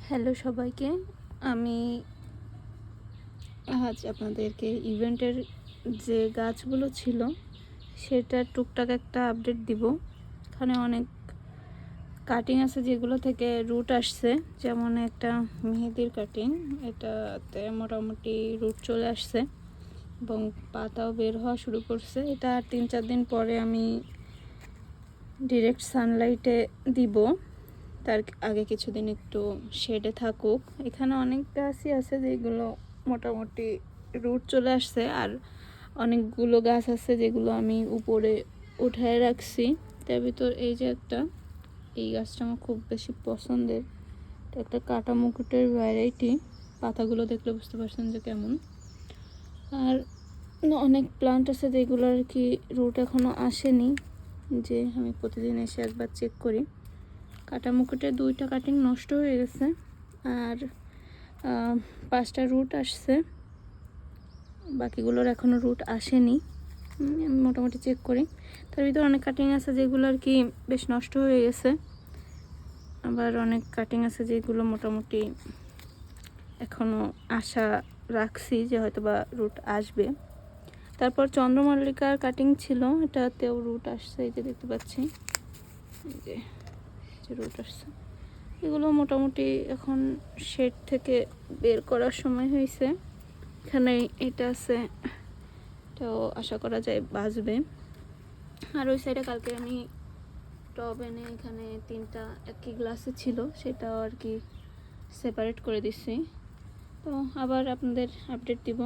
Hello সবাইকে। আমি আজ আপনাদেরকে ইভেন্টের যে গাছগুলো ছিল সেটা টুকটাক একটা আপডেট দিব। এখানে অনেক কাটিং আছে যেগুলো থেকে রুট আসছে, যেমন একটা মেহেদির কাটিং, এটাতে মোটামুটি রুট চলে আসছে এবং পাতাও বের হওয়া শুরু করছে। এটা আর 3-4 দিন পরে আমি ডিরেক্ট সানলাইটে দিব, তার আগে কিছুদিন একটু শেডে থাকুক। এখানে অনেক গাছই আছে যেগুলো মোটামুটি রুট চলে আসছে, আর অনেকগুলো গাছ আছে যেগুলো আমি উপরে উঠায় রাখছি। তার ভিতর এই যে এই গাছটা আমার খুব বেশি পছন্দের। এটা একটা কাটা মুকুটের ভ্যারাইটি, পাতাগুলো দেখলে বুঝতে পারছেন যে কেমন। আর অনেক প্লান্ট আছে যেগুলো আর কি রুট এখনও আসেনি, যে আমি প্রতিদিন এসে একবার চেক করি। কাটা মুকুটে 2টা কাটিং নষ্ট হয়ে গেছে, আর 5টা রুট আসছে, বাকিগুলোর এখনও রুট আসেনি। আমি মোটামুটি চেক করি। তার ভিতরে অনেক কাটিং আছে যেগুলো আর কি বেশ নষ্ট হয়ে গেছে, আবার অনেক কাটিং আছে যেগুলো মোটামুটি এখনও আশা রাখছি যে হয়তো বা রুট আসবে। তারপর চন্দ্রমল্লিকার কাটিং ছিল, এটাতেও রুট আসছে, এই যে দেখতে পাচ্ছি, এই যে রুট আসছে। এগুলো মোটামুটি এখন শেড থেকে বের করার সময় হয়েছে। এখানে এটা আছে, এটাও আশা করা যায় বাঁচবে। আর ওই সাইডে কালকে আমি টব এনে এখানে 3টা একই গ্লাসে ছিল, সেটাও আর কি সেপারেট করে দিচ্ছি। তো আবার আপনাদের আপডেট দিব।